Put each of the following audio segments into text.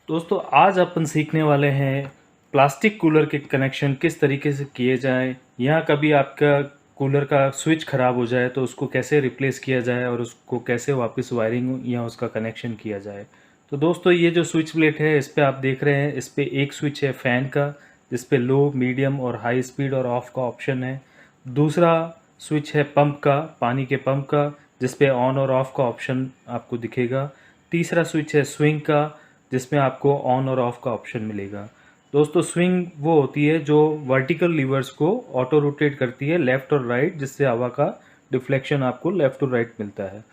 दोस्तों आज अपन सीखने वाले हैं प्लास्टिक कूलर के कनेक्शन किस तरीके से किए जाएं या कभी आपका कूलर का स्विच ख़राब हो जाए तो उसको कैसे रिप्लेस किया जाए और उसको कैसे वापस वायरिंग या उसका कनेक्शन किया जाए। तो दोस्तों ये जो स्विच प्लेट है इस पे आप देख रहे हैं, इस पे एक स्विच है फ़ैन का जिस पे लो, मीडियम और हाई स्पीड और ऑफ का ऑप्शन है। दूसरा स्विच है पंप का, पानी के पंप का, जिस पे ऑन और ऑफ का ऑप्शन आपको दिखेगा। तीसरा स्विच है स्विंग का जिसमें आपको ऑन और ऑफ का ऑप्शन मिलेगा। दोस्तों स्विंग वो होती है जो वर्टिकल लीवर्स को ऑटो रोटेट करती है लेफ़्ट और राइट, जिससे हवा का डिफ्लेक्शन आपको लेफ़्ट और राइट मिलता है।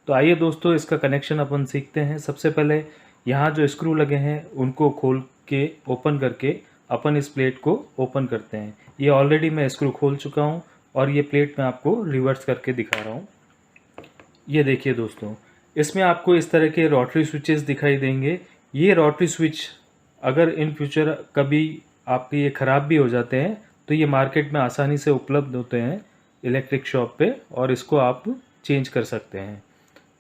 तो आइए दोस्तों इसका कनेक्शन अपन सीखते हैं। सबसे पहले यहाँ जो स्क्रू लगे हैं उनको खोल के ओपन करके अपन इस प्लेट को ओपन करते हैं। ये ऑलरेडी मैं स्क्रू खोल चुका हूँ और ये प्लेट मैं आपको रिवर्स करके दिखा रहा हूँ। ये देखिए दोस्तों, इसमें आपको इस तरह के रोटरी स्विचेस दिखाई देंगे। ये रोटरी स्विच अगर इन फ्यूचर कभी आपके ये ख़राब भी हो जाते हैं तो ये मार्केट में आसानी से उपलब्ध होते हैं इलेक्ट्रिक शॉप पे, और इसको आप चेंज कर सकते हैं।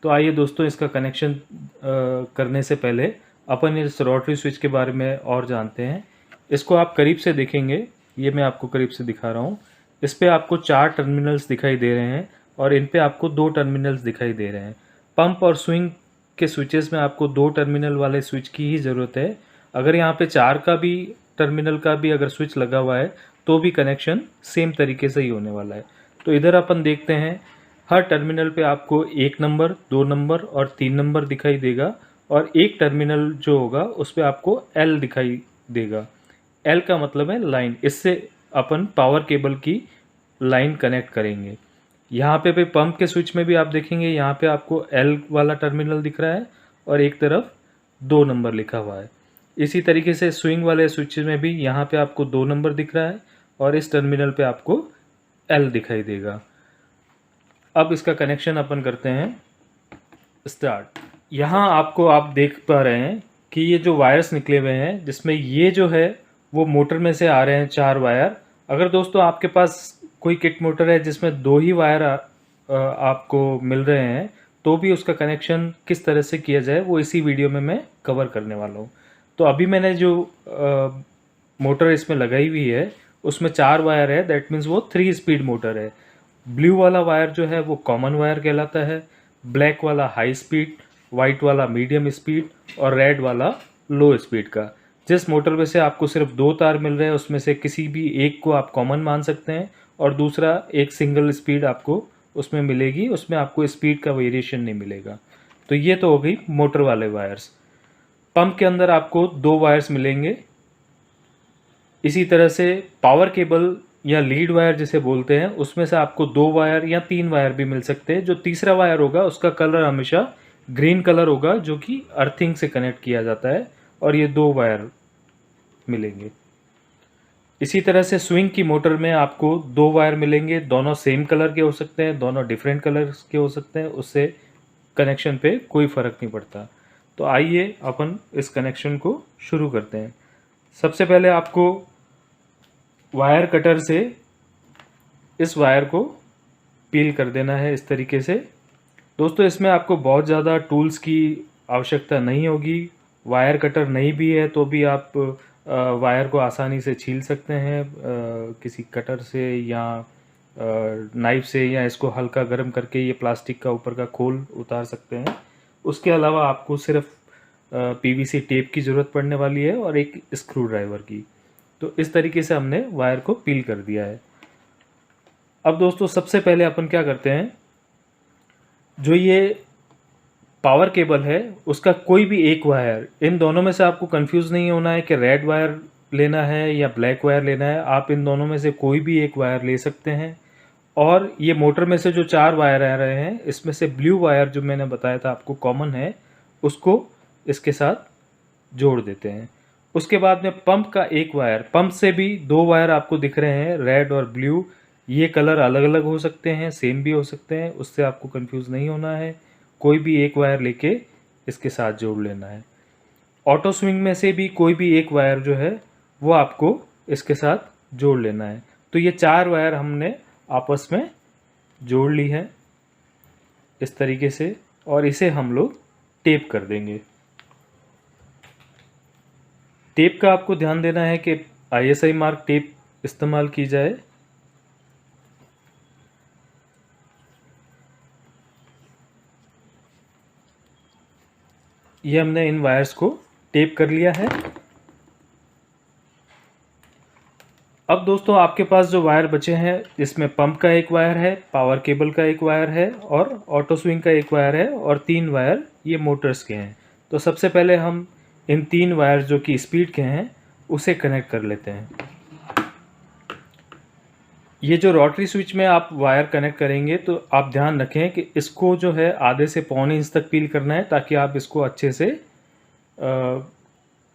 तो आइए दोस्तों इसका कनेक्शन करने से पहले अपन इस रोटरी स्विच के बारे में और जानते हैं। इसको आप करीब से देखेंगे, ये मैं आपको करीब से दिखा रहा हूँ। इस पे आपको 4 टर्मिनल्स दिखाई दे रहे हैं और इन पे आपको 2 टर्मिनल्स दिखाई दे रहे हैं। पंप और स्विंग के स्विचेस में आपको 2 टर्मिनल वाले स्विच की ही ज़रूरत है। अगर यहाँ पे 4 का भी टर्मिनल का भी अगर स्विच लगा हुआ है तो भी कनेक्शन सेम तरीके से ही होने वाला है। तो इधर अपन देखते हैं, हर टर्मिनल पे आपको 1 नंबर, 2 नंबर और 3 नंबर दिखाई देगा और एक टर्मिनल जो होगा उस पर आपको L दिखाई देगा। L का मतलब है लाइन, इससे अपन पावर केबल की लाइन कनेक्ट करेंगे। यहाँ पे भी पंप के स्विच में भी आप देखेंगे, यहाँ पे आपको L वाला टर्मिनल दिख रहा है और एक तरफ 2 नंबर लिखा हुआ है। इसी तरीके से स्विंग वाले स्विच में भी यहाँ पे आपको 2 नंबर दिख रहा है और इस टर्मिनल पे आपको L दिखाई देगा। अब इसका कनेक्शन अपन करते हैं स्टार्ट। यहाँ आपको आप देख पा रहे हैं कि ये जो वायर्स निकले हुए हैं जिसमें ये जो है वो मोटर में से आ रहे हैं 4 वायर। अगर दोस्तों आपके पास कोई किट मोटर है जिसमें 2 ही वायर आपको मिल रहे हैं तो भी उसका कनेक्शन किस तरह से किया जाए वो इसी वीडियो में मैं कवर करने वाला हूँ। तो अभी मैंने जो मोटर इसमें लगाई हुई है उसमें 4 वायर है, दैट मीन्स वो 3 स्पीड मोटर है। ब्लू वाला वायर जो है वो कॉमन वायर कहलाता है, ब्लैक वाला हाई स्पीड, वाइट वाला मीडियम स्पीड और रेड वाला लो स्पीड का। जिस मोटर में से आपको सिर्फ 2 तार मिल रहे हैं उसमें से किसी भी एक को आप कॉमन मान सकते हैं और दूसरा एक सिंगल स्पीड आपको उसमें मिलेगी, उसमें आपको स्पीड का वेरिएशन नहीं मिलेगा। तो ये तो हो गई मोटर वाले वायर्स। पंप के अंदर आपको 2 वायर्स मिलेंगे। इसी तरह से पावर केबल या लीड वायर जिसे बोलते हैं उसमें से आपको 2 वायर या 3 वायर भी मिल सकते हैं। जो तीसरा वायर होगा उसका कलर हमेशा ग्रीन कलर होगा जो कि अर्थिंग से कनेक्ट किया जाता है और ये 2 वायर मिलेंगे। इसी तरह से स्विंग की मोटर में आपको 2 वायर मिलेंगे, दोनों सेम कलर के हो सकते हैं, दोनों डिफरेंट कलर्स के हो सकते हैं, उससे कनेक्शन पे कोई फ़र्क नहीं पड़ता। तो आइए अपन इस कनेक्शन को शुरू करते हैं। सबसे पहले आपको वायर कटर से इस वायर को पील कर देना है इस तरीके से। दोस्तों इसमें आपको बहुत ज़्यादा टूल्स की आवश्यकता नहीं होगी। वायर कटर नहीं भी है तो भी आप वायर को आसानी से छील सकते हैं किसी कटर से या नाइफ से, या इसको हल्का गर्म करके ये प्लास्टिक का ऊपर का खोल उतार सकते हैं। उसके अलावा आपको सिर्फ पीवीसी टेप की ज़रूरत पड़ने वाली है और एक स्क्रू ड्राइवर की। तो इस तरीके से हमने वायर को पील कर दिया है। अब दोस्तों सबसे पहले अपन क्या करते हैं, जो ये पावर केबल है उसका कोई भी एक वायर, इन दोनों में से आपको कंफ्यूज नहीं होना है कि रेड वायर लेना है या ब्लैक वायर लेना है। आप इन दोनों में से कोई भी एक वायर ले सकते हैं। और ये मोटर में से जो 4 वायर आ रहे हैं इसमें से ब्लू वायर जो मैंने बताया था आपको कॉमन है, उसको इसके साथ जोड़ देते हैं। उसके बाद में पंप का एक वायर, पंप से भी 2 वायर आपको दिख रहे हैं रेड और ब्लू। ये कलर अलग अलग हो सकते हैं, सेम भी हो सकते हैं, उससे आपको कंफ्यूज नहीं होना है। कोई भी एक वायर लेके इसके साथ जोड़ लेना है। ऑटो स्विंग में से भी कोई भी एक वायर जो है वो आपको इसके साथ जोड़ लेना है। तो ये 4 वायर हमने आपस में जोड़ ली है इस तरीके से और इसे हम लोग टेप कर देंगे। टेप का आपको ध्यान देना है कि ISI मार्क टेप इस्तेमाल की जाए। ये हमने इन वायर्स को टेप कर लिया है। अब दोस्तों आपके पास जो वायर बचे हैं, इसमें पंप का एक वायर है, पावर केबल का एक वायर है और ऑटो स्विंग का एक वायर है और 3 वायर ये मोटर्स के हैं। तो सबसे पहले हम इन 3 वायर जो कि स्पीड के हैं उसे कनेक्ट कर लेते हैं। ये जो रोटरी स्विच में आप वायर कनेक्ट करेंगे तो आप ध्यान रखें कि इसको जो है आधे से पौने इंच तक पील करना है, ताकि आप इसको अच्छे से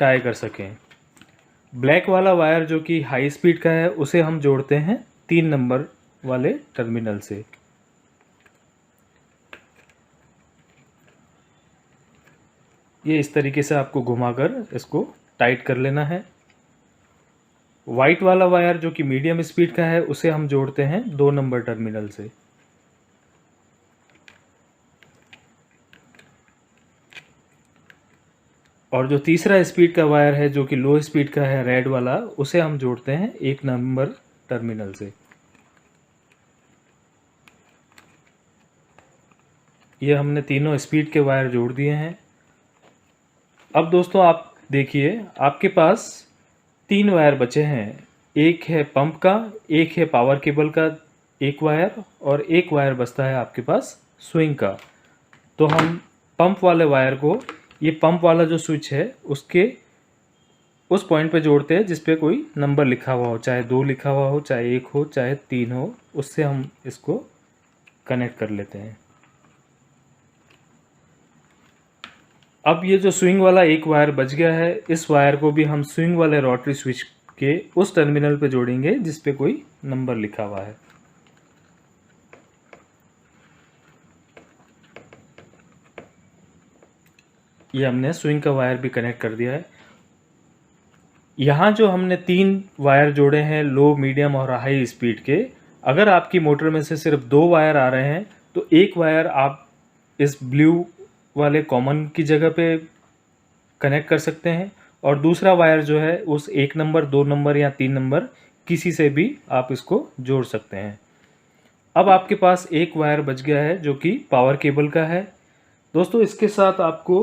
टाई कर सकें। ब्लैक वाला वायर जो कि हाई स्पीड का है उसे हम जोड़ते हैं 3 नंबर वाले टर्मिनल से। ये इस तरीके से आपको घुमाकर इसको टाइट कर लेना है। वाइट वाला वायर जो कि मीडियम स्पीड का है उसे हम जोड़ते हैं 2 नंबर टर्मिनल से। और जो तीसरा स्पीड का वायर है जो कि लो स्पीड का है, रेड वाला, उसे हम जोड़ते हैं 1 नंबर टर्मिनल से। ये हमने तीनों स्पीड के वायर जोड़ दिए हैं। अब दोस्तों आप देखिए, आपके पास 3 वायर बचे हैं। एक है पंप का, एक है पावर केबल का एक वायर और एक वायर बचता है आपके पास स्विंग का। तो हम पंप वाले वायर को, ये पंप वाला जो स्विच है उसके उस पॉइंट पे जोड़ते हैं जिस पे कोई नंबर लिखा हुआ हो, चाहे 2 लिखा हुआ हो, चाहे 1 हो, चाहे 3 हो, उससे हम इसको कनेक्ट कर लेते हैं। अब ये जो स्विंग वाला एक वायर बच गया है, इस वायर को भी हम स्विंग वाले रोटरी स्विच के उस टर्मिनल पे जोड़ेंगे जिस पे कोई नंबर लिखा हुआ है। ये हमने स्विंग का वायर भी कनेक्ट कर दिया है। यहाँ जो हमने 3 वायर जोड़े हैं लो, मीडियम और हाई स्पीड के, अगर आपकी मोटर में से सिर्फ 2 वायर आ रहे हैं तो एक वायर आप इस ब्लू वाले कॉमन की जगह पे कनेक्ट कर सकते हैं और दूसरा वायर जो है उस 1 नंबर, 2 नंबर या 3 नंबर किसी से भी आप इसको जोड़ सकते हैं। अब आपके पास एक वायर बच गया है जो कि पावर केबल का है। दोस्तों इसके साथ आपको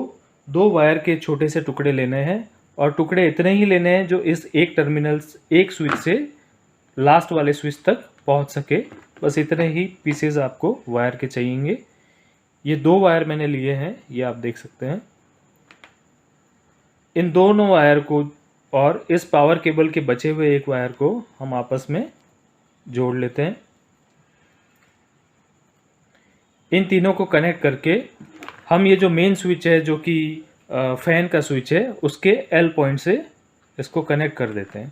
2 वायर के छोटे से टुकड़े लेने हैं और टुकड़े इतने ही लेने हैं जो इस एक टर्मिनल, एक स्विच से लास्ट वाले स्विच तक पहुंच सके। बस इतने ही पीसेज आपको वायर के चाहिएंगे। ये 2 वायर मैंने लिए हैं, ये आप देख सकते हैं। इन दोनों वायर को और इस पावर केबल के बचे हुए एक वायर को हम आपस में जोड़ लेते हैं। इन तीनों को कनेक्ट करके हम ये जो मेन स्विच है जो कि फैन का स्विच है, उसके L पॉइंट से इसको कनेक्ट कर देते हैं।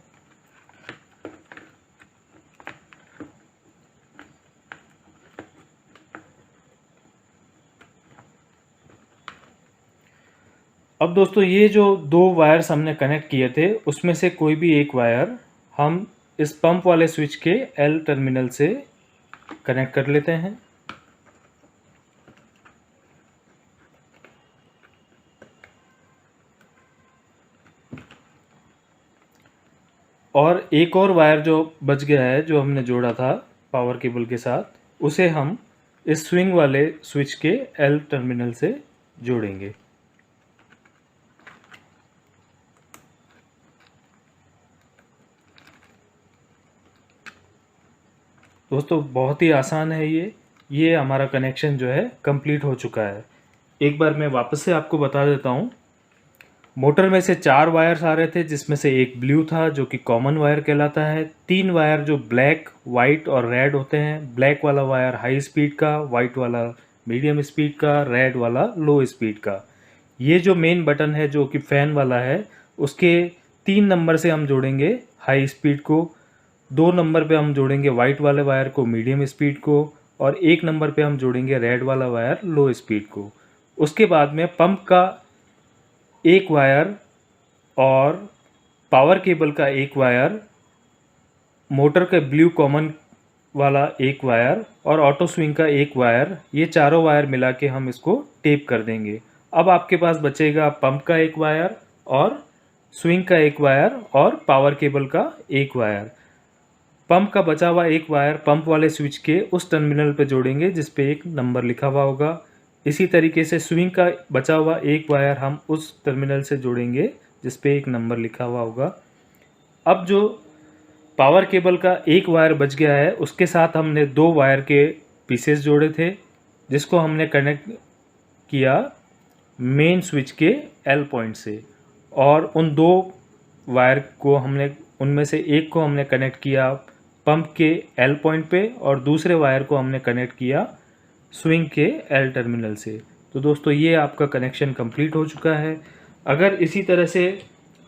अब दोस्तों ये जो 2 वायर्स हमने कनेक्ट किए थे उसमें से कोई भी एक वायर हम इस पंप वाले स्विच के L टर्मिनल से कनेक्ट कर लेते हैं। और एक और वायर जो बच गया है जो हमने जोड़ा था पावर केबल के साथ, उसे हम इस स्विंग वाले स्विच के L टर्मिनल से जोड़ेंगे। दोस्तों बहुत ही आसान है ये हमारा कनेक्शन जो है कंप्लीट हो चुका है। एक बार मैं वापस से आपको बता देता हूँ। मोटर में से 4 वायर्स आ रहे थे जिसमें से एक ब्लू था जो कि कॉमन वायर कहलाता है। 3 वायर जो ब्लैक, वाइट और रेड होते हैं। ब्लैक वाला वायर हाई स्पीड का, वाइट वाला मीडियम स्पीड का, रेड वाला लो स्पीड का। ये जो मेन बटन है जो कि फैन वाला है, उसके 3 नंबर से हम जोड़ेंगे हाई स्पीड को, 2 नंबर पे हम जोड़ेंगे वाइट वाले वायर को मीडियम स्पीड को और 1 नंबर पे हम जोड़ेंगे रेड वाला वायर लो स्पीड को। उसके बाद में पंप का एक वायर और पावर केबल का एक वायर, मोटर के ब्लू कॉमन वाला एक वायर और ऑटो स्विंग का एक वायर, ये चारों वायर मिला के हम इसको टेप कर देंगे। अब आपके पास बचेगा पंप का एक वायर और स्विंग का एक वायर और पावर केबल का एक वायर। पंप का बचा हुआ एक वायर पंप वाले स्विच के उस टर्मिनल पे जोड़ेंगे जिस पे एक नंबर लिखा हुआ होगा। इसी तरीके से स्विंग का बचा हुआ एक वायर हम उस टर्मिनल से जोड़ेंगे जिस पे एक नंबर लिखा हुआ होगा। अब जो पावर केबल का एक वायर बच गया है उसके साथ हमने दो वायर के पीसेस जोड़े थे जिसको हमने कनेक्ट किया मेन स्विच के एल पॉइंट से, और उन दो वायर को हमने उनमें से एक को हमने कनेक्ट किया पंप के एल पॉइंट पे और दूसरे वायर को हमने कनेक्ट किया स्विंग के एल टर्मिनल से। तो दोस्तों ये आपका कनेक्शन कंप्लीट हो चुका है। अगर इसी तरह से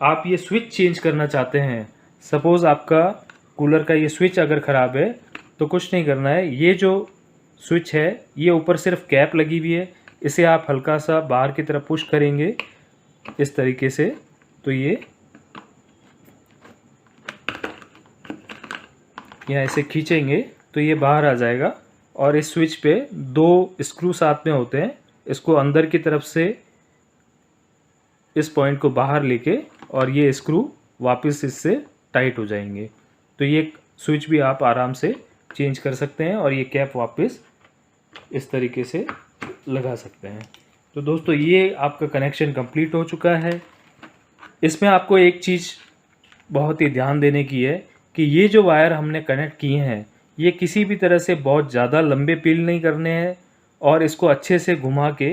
आप ये स्विच चेंज करना चाहते हैं, सपोज़ आपका कूलर का ये स्विच अगर ख़राब है तो कुछ नहीं करना है। ये जो स्विच है ये ऊपर सिर्फ कैप लगी हुई है, इसे आप हल्का सा बाहर की तरफ पुश करेंगे इस तरीके से, तो ये यहाँ ऐसे खींचेंगे तो ये बाहर आ जाएगा। और इस स्विच पे दो स्क्रू साथ में होते हैं, इसको अंदर की तरफ से इस पॉइंट को बाहर लेके और ये स्क्रू वापस इससे टाइट हो जाएंगे। तो ये स्विच भी आप आराम से चेंज कर सकते हैं और ये कैप वापस इस तरीके से लगा सकते हैं। तो दोस्तों ये आपका कनेक्शन कंप्लीट हो चुका है। इसमें आपको एक चीज़ बहुत ही ध्यान देने की है कि ये जो वायर हमने कनेक्ट किए हैं ये किसी भी तरह से बहुत ज़्यादा लंबे पील नहीं करने हैं और इसको अच्छे से घुमा के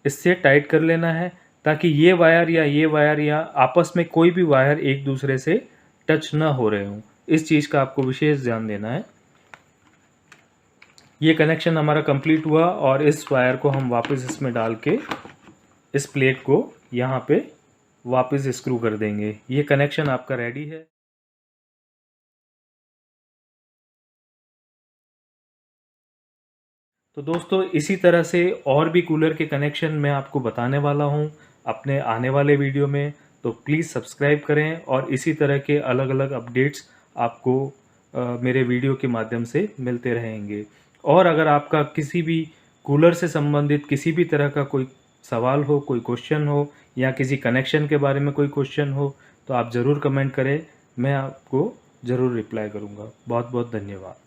इससे टाइट कर लेना है ताकि ये वायर या आपस में कोई भी वायर एक दूसरे से टच ना हो रहे हों। इस चीज़ का आपको विशेष ध्यान देना है। ये कनेक्शन हमारा कंप्लीट हुआ और इस वायर को हम वापस इसमें डाल के इस प्लेट को यहाँ पे वापस स्क्रू कर देंगे। ये कनेक्शन आपका रेडी है। तो दोस्तों इसी तरह से और भी कूलर के कनेक्शन मैं आपको बताने वाला हूँ अपने आने वाले वीडियो में, तो प्लीज़ सब्सक्राइब करें और इसी तरह के अलग अलग अपडेट्स आपको मेरे वीडियो के माध्यम से मिलते रहेंगे। और अगर आपका किसी भी कूलर से संबंधित किसी भी तरह का कोई सवाल हो, कोई क्वेश्चन हो या किसी कनेक्शन के बारे में कोई क्वेश्चन हो तो आप ज़रूर कमेंट करें, मैं आपको ज़रूर रिप्लाई करूँगा। बहुत बहुत धन्यवाद।